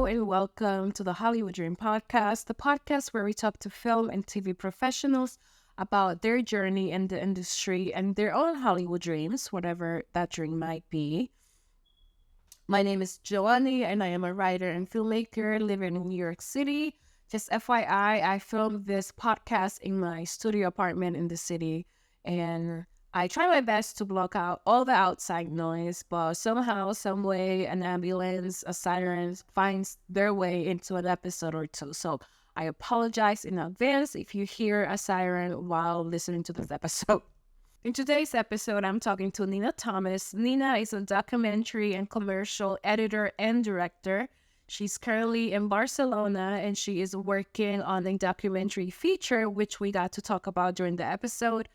and welcome to the Hollywood Dream Podcast, the podcast where we talk to film and TV professionals about their journey in the industry and their own Hollywood dreams, whatever that dream might be. My name is Joanny, and I am a writer and filmmaker living in New York City. Just FYI, I filmed this podcast in my studio apartment in the city, and I try my best to block out all the outside noise, but somehow, some way, an ambulance, a siren finds their way into an episode or two. So I apologize in advance if you hear a siren while listening to this episode. In today's episode, I'm talking to Nina Thomas. Nina is a documentary and commercial editor and director. She's currently in Barcelona, and she is working on a documentary feature, which we got to talk about during the episode.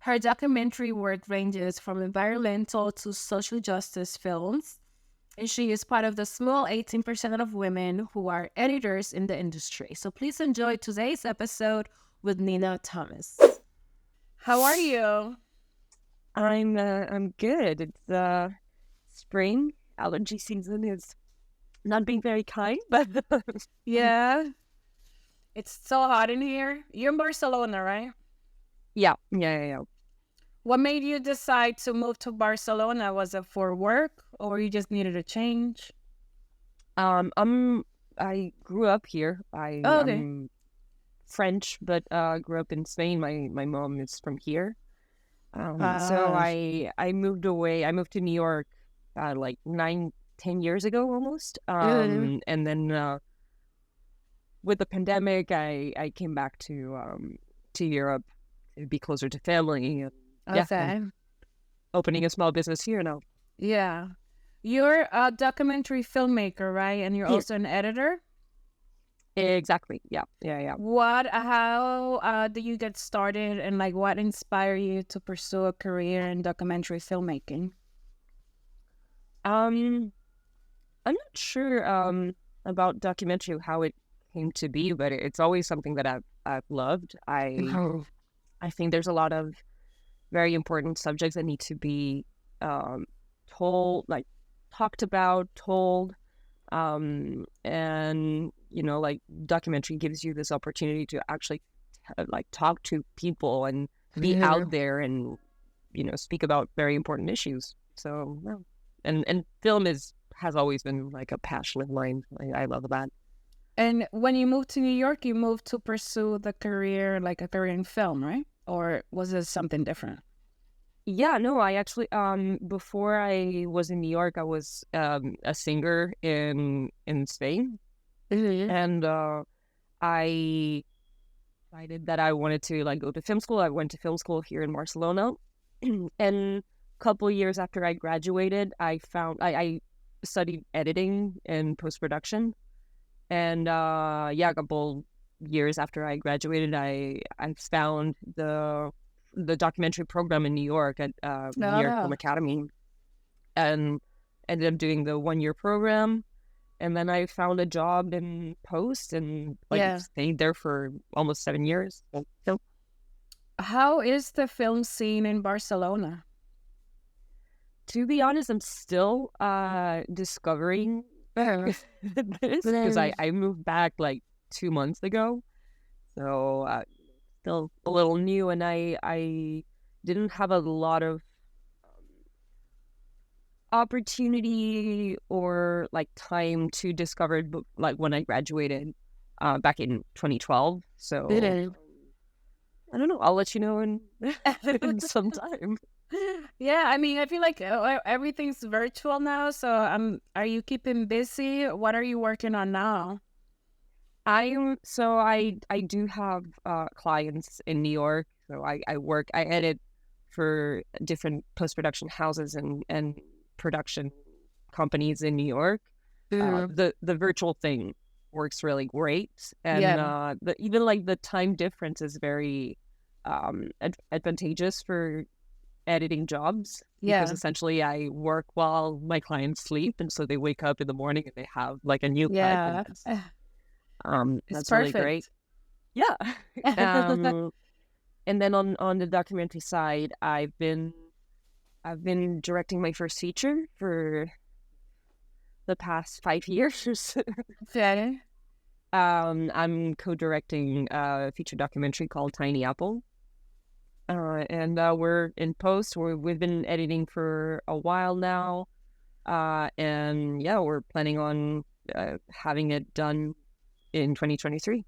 Her documentary work ranges from environmental to social justice films, and she is part of the small 18% of women who are editors in the industry. So please enjoy today's episode with Nina Thomas. How are you? I'm good. It's spring. Allergy season is not being very kind, but Yeah. It's so hot in here. You're in Barcelona, right? yeah. What made you decide to move to Barcelona? Was it for work or you just needed a change? I grew up here. Okay. I'm French, but grew up in Spain. My mom is from here. So I moved away. I moved to New York like 9-10 years ago almost. And then with the pandemic, I came back to Europe to be closer to family. And Okay. I'm opening a small business here now. Yeah. You're a documentary filmmaker, right? And you're Yeah. also an editor? Exactly. Yeah. How did you get started, and like what inspired you to pursue a career in documentary filmmaking? I'm not sure about documentary how it came to be, but it's always something that I've loved. I think there's a lot of very important subjects that need to be talked about, told, and like documentary gives you this opportunity to actually talk to people and be out there and speak about very important issues. So and film has always been like a passion of mine. I love that. And when you moved to New York, you moved to pursue a career in film, right? Or was it something different? Yeah, no, I actually before I was in New York, I was a singer in Spain. And I decided that I wanted to go to film school. I went to film school here in Barcelona. And a couple of years after I graduated, I studied editing and post-production. And a couple years after I graduated, I found the documentary program in New York at New York Film Academy, and ended up doing the 1-year program. And then I found a job in post and stayed there for almost 7 years. So, how is the film scene in Barcelona? to be honest, I'm still discovering this because I moved back like 2 months ago. So still a little new, and I didn't have a lot of opportunity or time to discover it, when I graduated back in 2012. So I don't know. I'll let you know in some time. Yeah, I mean, I feel like everything's virtual now. So are you keeping busy? What are you working on now? I do have clients in New York. So I edit for different post-production houses and production companies in New York. The virtual thing works really great, and even the time difference is very advantageous for editing jobs. Because essentially I work while my clients sleep, and so they wake up in the morning and they have a new cut. It's that's perfect. really great. Yeah. And then on the documentary side, I've been directing my first feature for the past 5 years. Okay. I'm co-directing a feature documentary called Tiny Apple. And we're in post. We've been editing for a while now. And yeah, we're planning on having it done in 2023.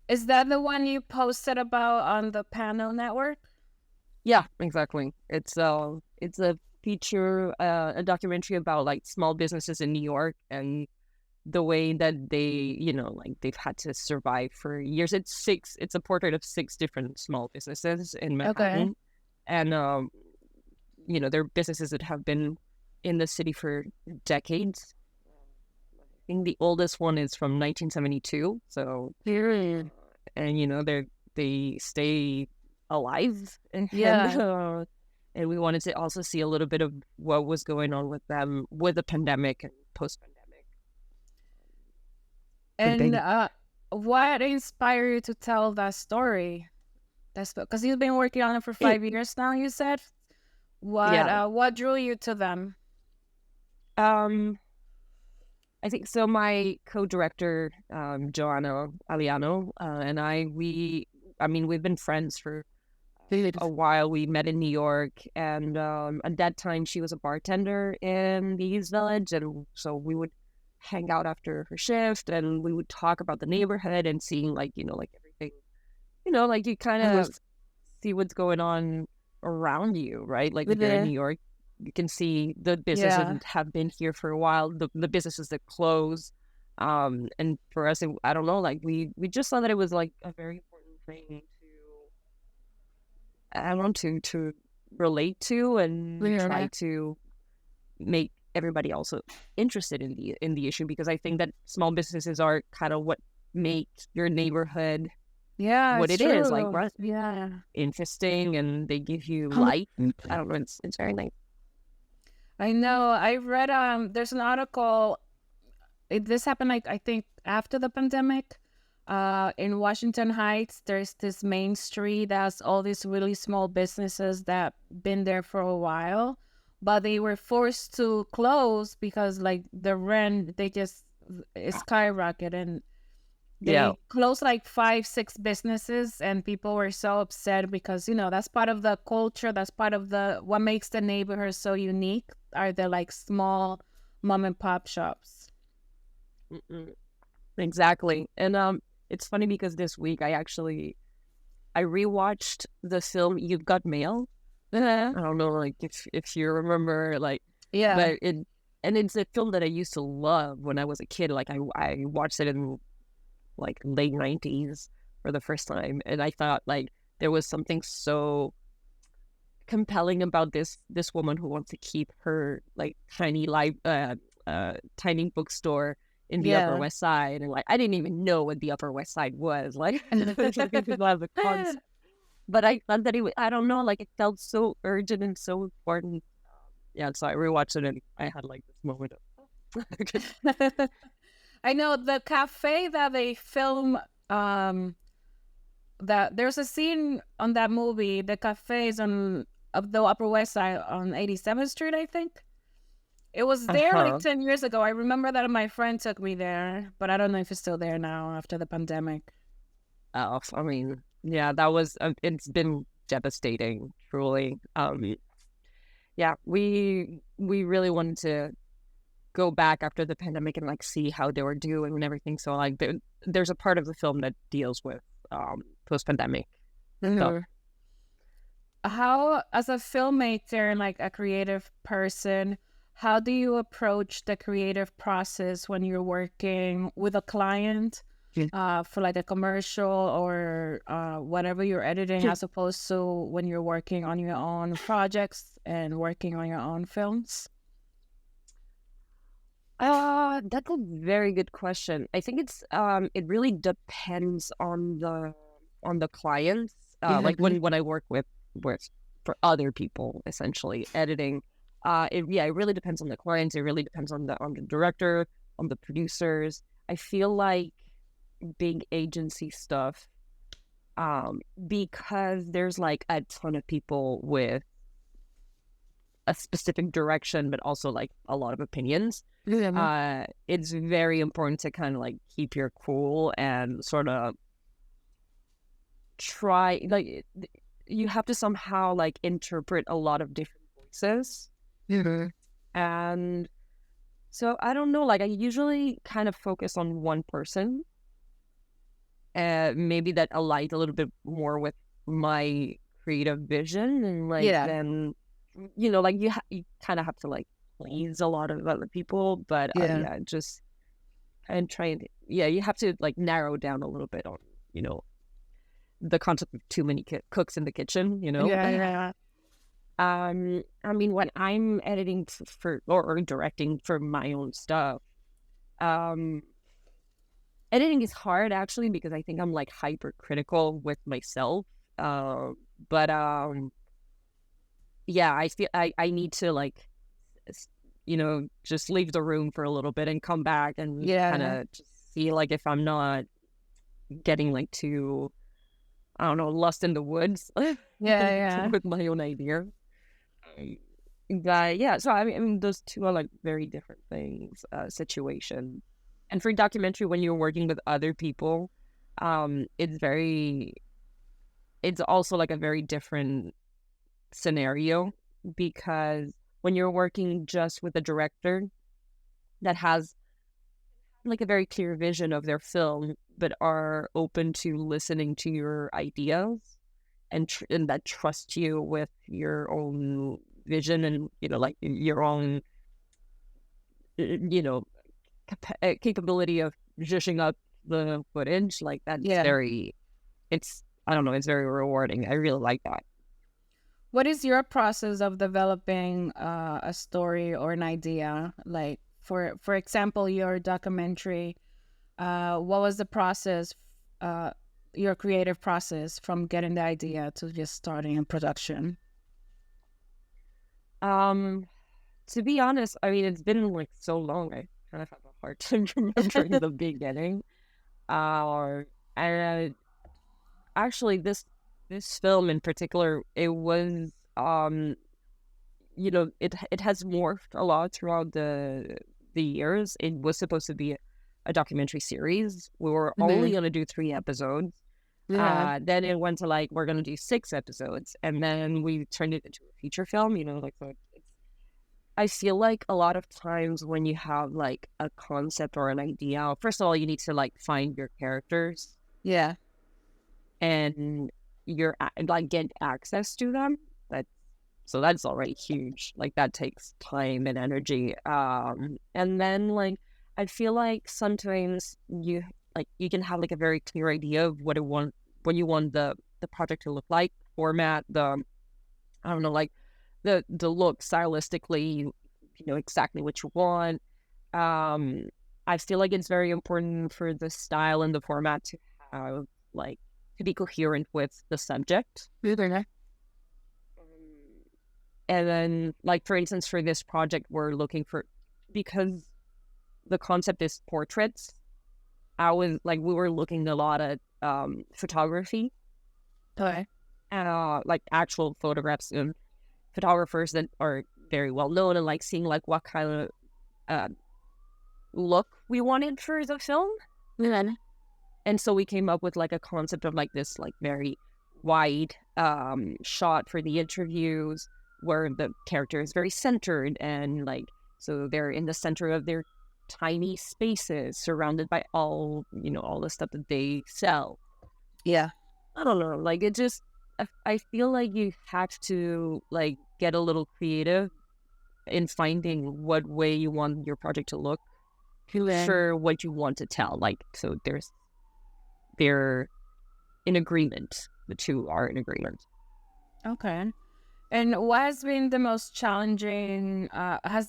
Is that the one you posted about on the Panel Network? Yeah, exactly. It's a feature, a documentary about like small businesses in New York and the way that they, like they've had to survive for years. It's a portrait of 6 different small businesses in Manhattan. Okay. And, they're businesses that have been in the city for decades. I think the oldest one is from 1972. So, Period. and, they stay alive. Yeah. And we wanted to also see a little bit of what was going on with them with the pandemic and post-pandemic. Pretty And big. what inspired you to tell that story? That's because you've been working on it for 5 years now, you said. Yeah. What drew you to them? I think so. My co-director, Joanna Aliano, and we've been friends for a while. We met in New York, and at that time she was a bartender in the East Village, and so we would hang out after her shift, and we would talk about the neighborhood and seeing like everything, like you kind of see what's going on around you, right? Like if you're in New York, you can see the businesses that have been here for a while, the businesses that close. And for us, I don't know, like we just saw that it was like a very important thing to relate to and try to make everybody also interested in the issue, because I think that small businesses are kind of what make your neighborhood what it is, like, right? Yeah. Interesting, and they give you light. I don't know, it's very nice. I know. I read there's an article. This happened like I think after the pandemic. In Washington Heights, there's this main street that's all these really small businesses that been there for a while, but they were forced to close because like the rent they just skyrocketed, and they closed like 5-6 businesses, and people were so upset because that's part of the culture, that's part of the what makes the neighborhood so unique, are the like small mom and pop shops. Exactly. And it's funny because this week I rewatched the film You've Got Mail. I don't know, like if you remember, like, but it's a film that I used to love when I was a kid. Like I watched it in like late 90s for the first time, and I thought like there was something so compelling about this woman who wants to keep her like tiny bookstore in the Upper West Side, and like I didn't even know what the Upper West Side was. Like people have the concept, but I thought that I don't know, like it felt so urgent and so important. Yeah, so I rewatched it and I had like this moment of I know the cafe that they film. That there's a scene on that movie. The cafe is on of the Upper West Side on 87th Street, I think. It was there like 10 years ago. I remember that my friend took me there, but I don't know if it's still there now after the pandemic. Oh, I mean, yeah, that was, it's been devastating, truly. Yeah, we really wanted to go back after the pandemic and like see how they were doing and everything. So like there's a part of the film that deals with post-pandemic stuff. How, as a filmmaker and like a creative person, how do you approach the creative process when you're working with a client for like a commercial or whatever you're editing, as opposed to when you're working on your own projects and working on your own films? That's a very good question. I think it's it really depends on the clients. Like when I work with for other people, essentially editing. It really depends on the clients. It really depends on the director, on the producers. I feel like big agency stuff, because there's like a ton of people with a specific direction, but also like a lot of opinions. Yeah. It's very important to kind of like keep your cool and sort of try, like, you have to somehow like interpret a lot of different voices. And so I don't know, like I usually kind of focus on one person, maybe that aligns a little bit more with my creative vision, and like Yeah. then like you kind of have to like please a lot of other people, but Yeah. yeah, just and try and you have to like narrow down a little bit on you know the concept of too many cooks in the kitchen. Yeah. I mean, when I'm editing for or directing for my own stuff, um editing is hard actually, because I think I'm like hypercritical with myself. But yeah, I feel I need to like just leave the room for a little bit and come back and kind Yeah. of just see like if I'm not getting like too, I don't know, lost in the woods Yeah. with my own idea. But yeah, so I mean those two are like very different things, situation. And for documentary, when you're working with other people, it's also like a very different scenario, because when you're working just with a director that has like a very clear vision of their film, but are open to listening to your ideas, and that trust you with your own vision, and like your own you know capability of zhuzhing up the footage, like that's Yeah. very, it's, I don't know, it's very rewarding. I really like that. What is your process of developing a story or an idea? Like for example, your documentary. What was the process? Uh, your creative process from getting the idea to just starting in production? um to be honest, I mean, it's been like so long, I kind of have a hard time remembering the beginning. uh and actually this film in particular, it was it has morphed a lot throughout the years. It was supposed to be a documentary series. We were only Mhm. going to do 3 episodes. Yeah. Then it went to like, we're going to do 6 episodes, and then we turned it into a feature film. Like, so I feel like a lot of times when you have like a concept or an idea, first of all, you need to like find your characters Yeah. and like get access to them. So that's already huge. Like that takes time and energy. And then like I feel like sometimes you can have like a very clear idea of what you want the project to look like, format, I don't know, like the look stylistically, you know exactly what you want. Um, I feel like it's very important for the style and the format to have like to be coherent with the subject. Okay. And then, like, for instance, for this project, we're looking for, because the concept is portraits, we were looking a lot at photography, Okay. like actual photographs and photographers that are very well known, and like seeing like what kind of uh, look we wanted for the film. Yeah. And so we came up with like a concept of like this like very wide shot for the interviews, where the character is very centered, and like so they're in the center of their tiny spaces, surrounded by all the stuff that they sell. Yeah. I don't know, like it just, I feel like you have to like get a little creative in finding what way you want your project to look Yeah. for what you want to tell. Like, so they're in agreement. The two are in agreement. Okay. And what has been the most challenging,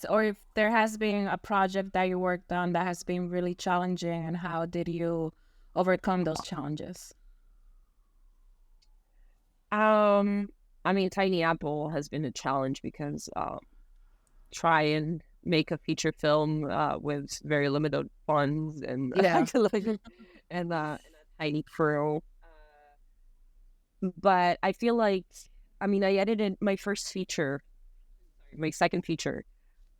or if there has been a project that you worked on that has been really challenging, and how did you overcome those challenges? I mean, Tiny Apple has been a challenge because try and make a feature film with very limited funds and Yeah. and a tiny crew. But I feel like, I mean, I edited my first feature my second feature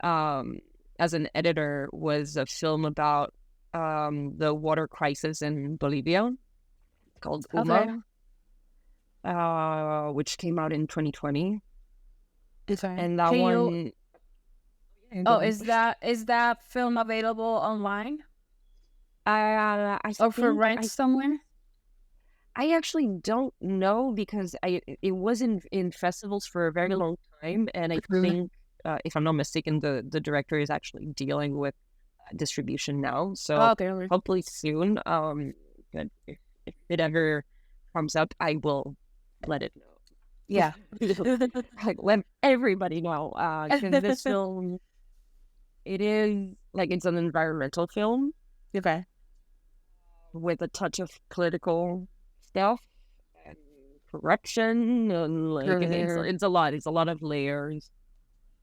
as an editor was a film about the water crisis in Bolivia called Okay. Uma, which came out in 2020. Okay. And that Can you? one, yeah, go Oh, ahead. is that film available online I or for think rent somewhere? I actually don't know because it was in festivals for a very long time, and I Mhm. think if I'm not mistaken, the director is actually dealing with distribution now. So Okay. Okay. hopefully soon. But if it ever comes up, I will let it know. Yeah. Like let everybody know. Because this film, it is like it's an environmental film Okay. with a touch of political stuff and corruption and like Mhm. it's a lot of layers.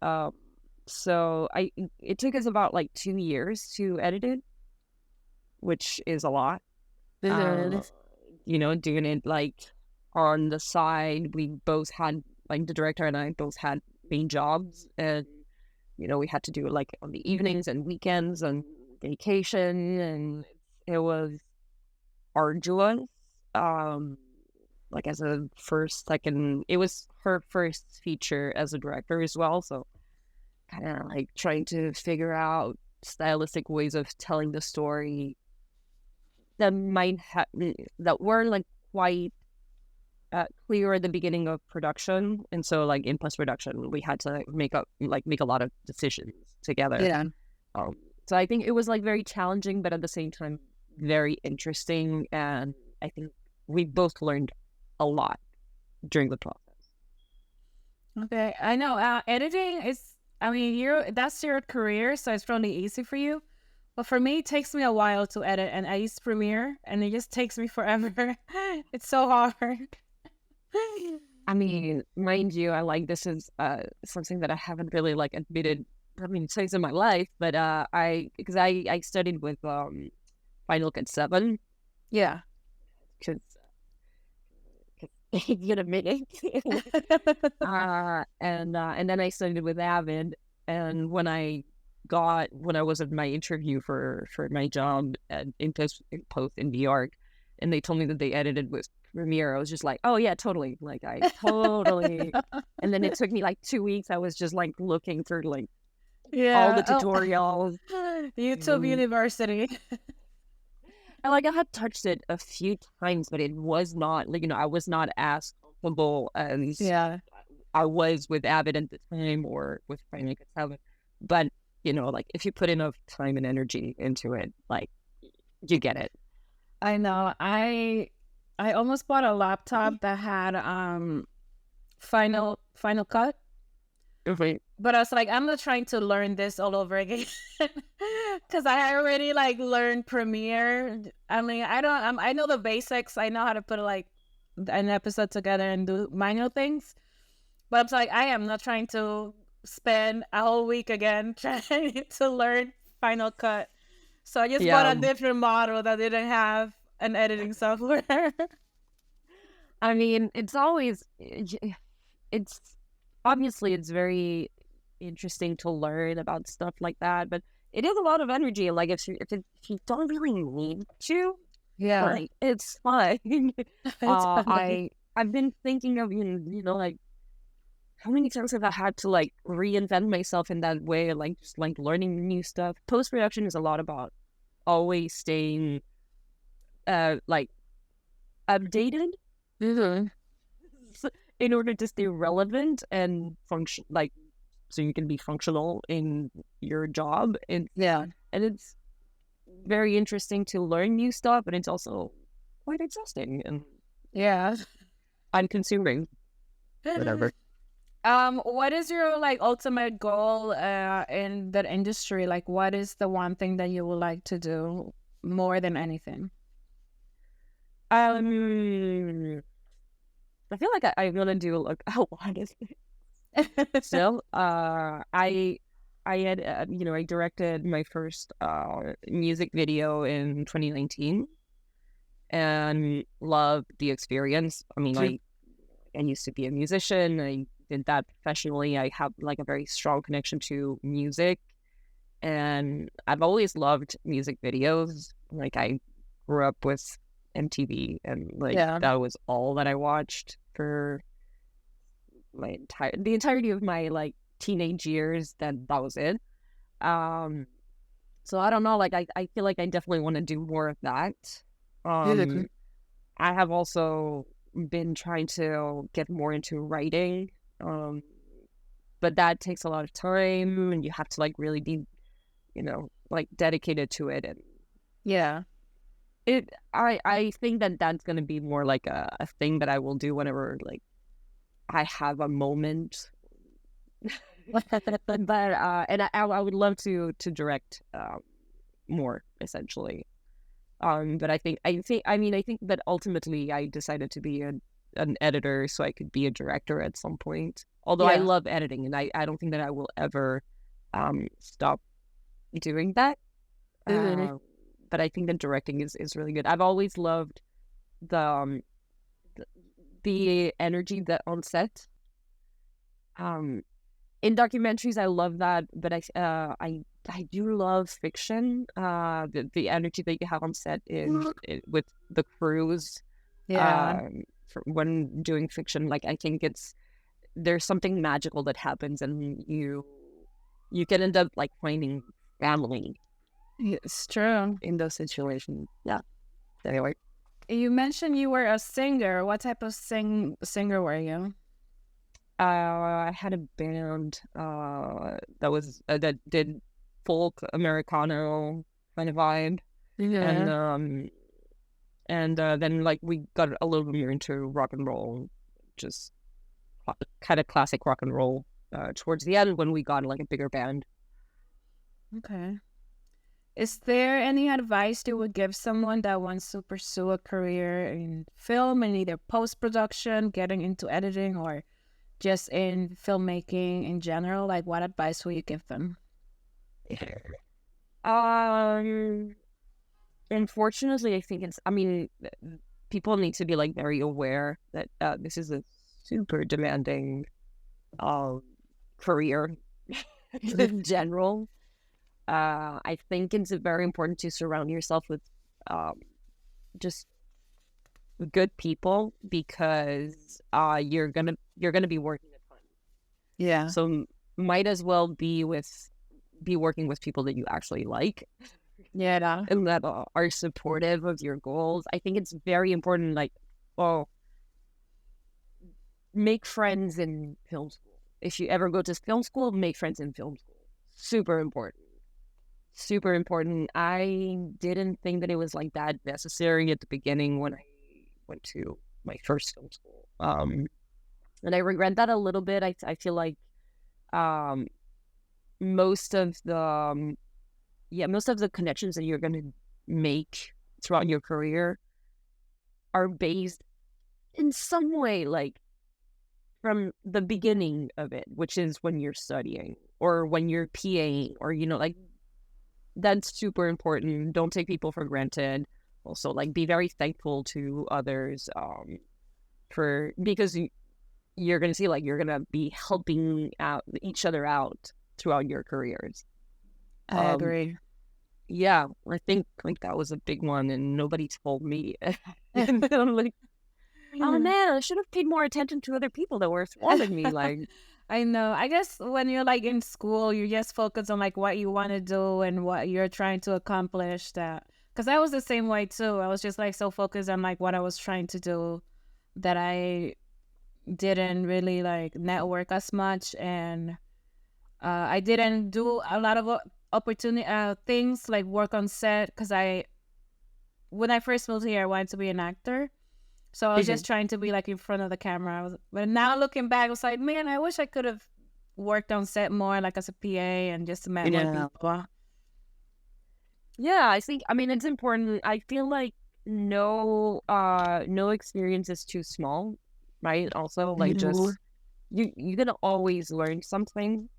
Um, so it took us about like 2 years to edit it, which is a lot. Mhm. Uh, doing it like on the side. We both had like the director and I both had main jobs, and we had to do it like on the evenings and weekends and vacation, and it was arduous. Um, like as a first, second, it was her first feature as a director as well. So kind of like trying to figure out stylistic ways of telling the story that might have that weren't like quite clear at the beginning of production, and so like in post production, we had to make a lot of decisions together. Yeah. Um, so I think it was like very challenging, but at the same time very interesting, and I think we both learned a lot during the process. Okay. I know. Editing is. I mean, that's your career, so it's probably easy for you. But for me, it takes me a while to edit, and I use Premiere, and it just takes me forever. It's so hard. I mean, mind you, I like this is something that I haven't really like admitted. I mean, twice in my life, but I studied with Final Cut 7 Yeah. because you know admit it. And then I studied with Avid, and when I was at my interview for my job in post in New York, and they told me that they edited with Premiere, I was just like, oh yeah, totally, like I totally. And then it took me like 2 weeks. I was just like looking through like all the Yeah. Oh, tutorials. YouTube And University. like I had touched it a few times, but it was not like I was not as comfortable as Yeah. I was with Avid at the time or with Final Cut 7. But like if you put enough time and energy into it, like you get it. I know. I almost bought a laptop that had Final Cut. Okay. But I was like, I'm not trying to learn this all over again because I already like learned Premiere. I mean, I know the basics. I know how to put like an episode together and do manual things. But I'm like, I am not trying to spend a whole week again trying to learn Final Cut. So I just bought Yeah. a different model that didn't have an editing software. I mean, it's obviously it's very interesting to learn about stuff like that, but it is a lot of energy. Like if you don't really need to, Yeah. like it's fine. It's funny. I've been thinking of like how many times have I had to like reinvent myself in that way, like just like learning new stuff. Post production is a lot about always staying like updated Mhm. in order to stay relevant and function like so you can be functional in your job, Yeah. and it's very interesting to learn new stuff, but it's also quite exhausting and Yeah. unconsuming. Whatever. What is your like ultimate goal in that industry? Like what is the one thing that you would like to do more than anything? I feel like I'm gonna do like a lot of things. So, I had I directed my first music video in 2019 and loved the experience. I mean, I used to be a musician. I did that professionally. I have like a very strong connection to music, and I've always loved music videos. Like I grew up with MTV, and like Yeah. that was all that I watched for the entirety of my like teenage years. That was it. Um, so I don't know. Like I feel like I definitely want to do more of that. Mhm. I have also been trying to get more into writing. Um, but that takes a lot of time, and you have to like really be, like dedicated to it. And Yeah. I think that that's going to be more like a thing that I will do whenever like I have a moment. But and I would love to direct more, essentially. But I think that ultimately I decided to be an editor so I could be a director at some point. Although I Yeah. love editing, and I don't think that I will ever stop doing that. Mhm. But I think that directing is really good. I've always loved the the energy that on set. Um, in documentaries, I love that, but I do love fiction. The energy that you have on set with the crews. Yeah. When doing fiction, like I think there's something magical that happens, and you can end up like finding family It's true. in those situations. Yeah. Anyway, You mentioned you were a singer. What type of singer were you? I had a band that did folk Americano kind of vibe, and Yeah. then like we got a little bit more into rock and roll, just kind of classic rock and roll. Towards the end, when we got like a bigger band. Okay. Is there any advice you would give someone that wants to pursue a career in film and either post-production, getting into editing, or just in filmmaking in general? Like, what advice will you give them? Um, Unfortunately, I think I mean, people need to be like very aware that this is a super demanding career in general. I think it's very important to surround yourself with um, just good people, because you're gonna be working a ton. Yeah. So might as well be working with people that you actually like, Yeah. and that are supportive of your goals. I think it's very important. Like, well, make friends in film school. If you ever go to film school, make friends in film school. Super important. Super important. I didn't think that it was like that necessary at the beginning when I went to my first film school. And I regret that a little bit. I feel like um, most of the most of the connections that you're going to make throughout your career are based in some way like from the beginning of it, which is when you're studying or when you're PAing, or like that's super important. Don't take people for granted. Also, like, be very thankful to others for because you're gonna see like you're gonna be helping out each other out throughout your careers. I Um, agree. yeah, I think like that was a big one, and nobody told me. And I'm like, oh man, I should have paid more attention to other people that were surrounding me. Like, I know. I guess when you're like in school, you just focus on like what you want to do and what you're trying to accomplish. That because I was the same way too. I was just like so focused on like what I was trying to do that I didn't really like network as much, and I didn't do a lot of opportunity things like work on set because when I first moved here, I wanted to be an actor. So I was just trying to be like in front of the camera. But now looking back, I was like, man, I wish I could have worked on set more, like as a PA and just met more people. yeah, I mean it's important. I feel like no experience is too small, right? Also, like, Mhm. just you're gonna always learn something.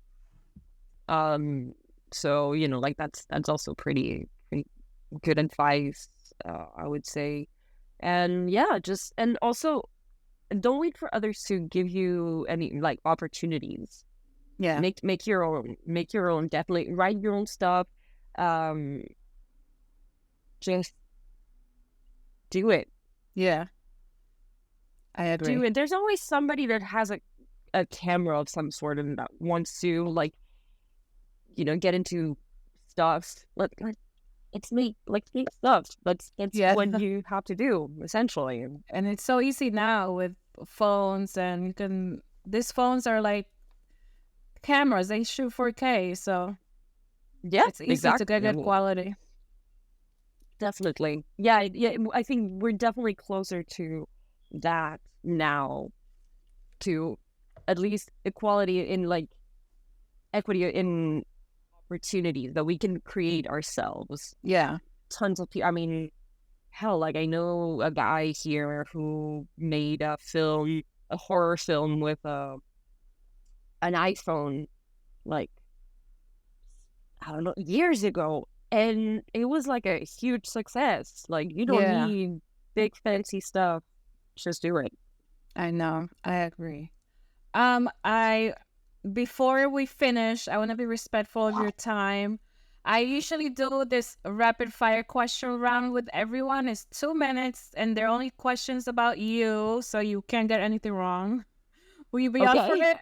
So like that's also pretty good advice, I would say. And yeah, just and also don't wait for others to give you any like opportunities. Yeah. Make your own. Definitely write your own stuff. Um, just do it. Yeah. I agree. Do it. There's always somebody that has a camera of some sort and that wants to like, get into stuff. Let's make stuff. That's what you have to do essentially. And it's so easy now with phones, and these phones are like cameras. They shoot 4K, so yeah, it's easy to get good quality. Definitely. Yeah. I think we're definitely closer to that now, to at least equality in like equity in opportunities that we can create ourselves. Yeah. Tons of people. I mean, hell, like I know a guy here who made a horror film with an iPhone, like, I don't know, years ago. And it was like a huge success. Like, you don't need big fancy stuff. Just do it. I know. I agree. Before we finish, I want to be respectful of your time. I usually do this rapid fire question round with everyone. It's 2 minutes, and they're only questions about you, so you can't get anything wrong. Will you be up for it?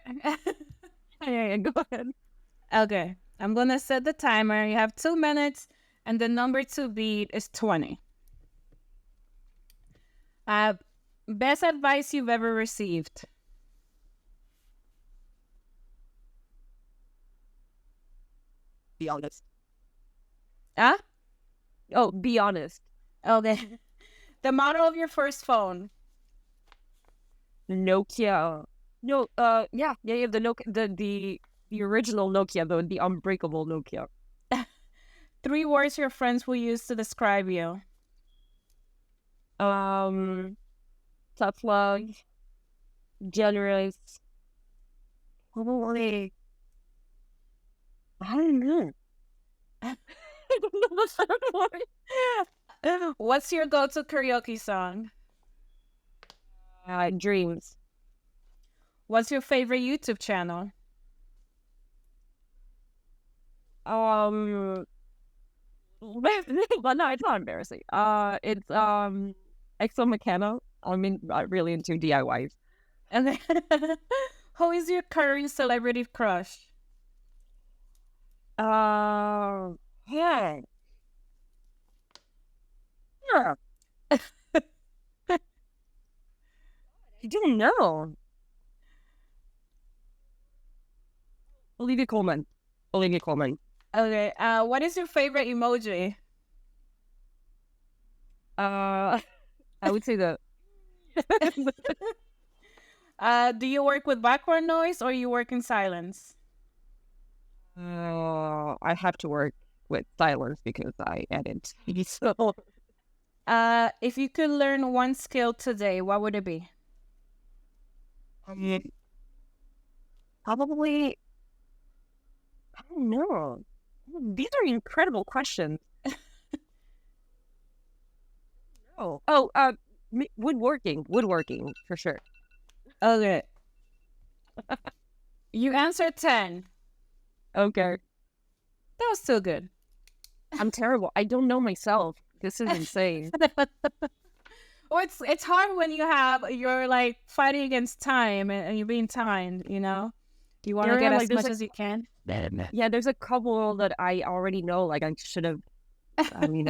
Yeah, go ahead. Okay. I'm going to set the timer. You have 2 minutes, and the number to beat is 20. Best advice you've ever received? Be honest. Huh? Oh, be honest. Okay. The model of your first phone? Nokia. No, yeah, the Nokia, the original Nokia, the unbreakable Nokia. 3 words your friends will use to describe you? Tough love, generous. Probably. I don't know. I don't know the third one. What's your go-to karaoke song? Dreams. What's your favorite YouTube channel? Well, no, it's not embarrassing. It's Exo Mechano. I'm really into DIYs. And then, who is your current celebrity crush? Yeah. Yeah. I don't know. Olivia Colman. Okay. What is your favorite emoji? I would say that. Do you work with background noise or you work in silence? I have to work with silence because I edit. So, if you could learn one skill today, what would it be? Probably, I don't know. These are incredible questions. Woodworking for sure. Okay. You answered 10. Okay. That was still good. I'm terrible. I don't know myself. This is insane. Well, it's hard when you're like fighting against time and you're being timed, you know? You want to get as much as you can. Yeah, there's a couple that I already know. Like I should have. I mean,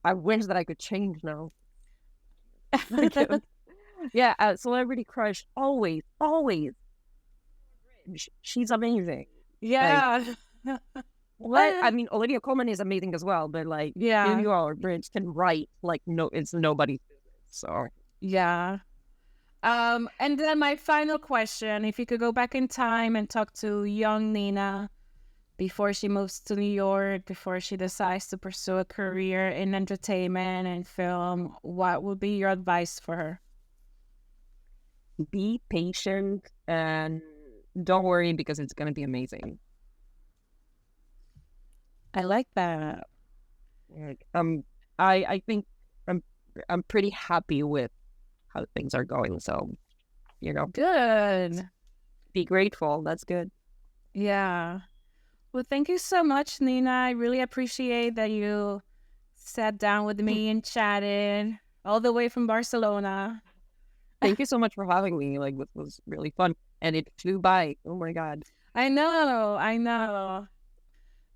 I wish that I could change now. Yeah, celebrity crush always. She's amazing. Yeah. What? I mean, Olivia Colman is amazing as well, but like, Phoebe Waller-Bridge can write like it's nobody's business. So yeah. And then my final question: if you could go back in time and talk to young Nina before she moves to New York, before she decides to pursue a career in entertainment and film, what would be your advice for her? Be patient and don't worry because it's going to be amazing. I like that. I think I'm pretty happy with how things are going. So Good. be grateful. That's good. Yeah. Well, thank you so much, Nina. I really appreciate that you sat down with me and chatted all the way from Barcelona. Thank you so much for having me. Like, this was really fun. And it flew by. Oh my God. I know.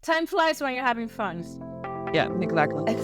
Time flies when you're having fun. Yeah, exactly.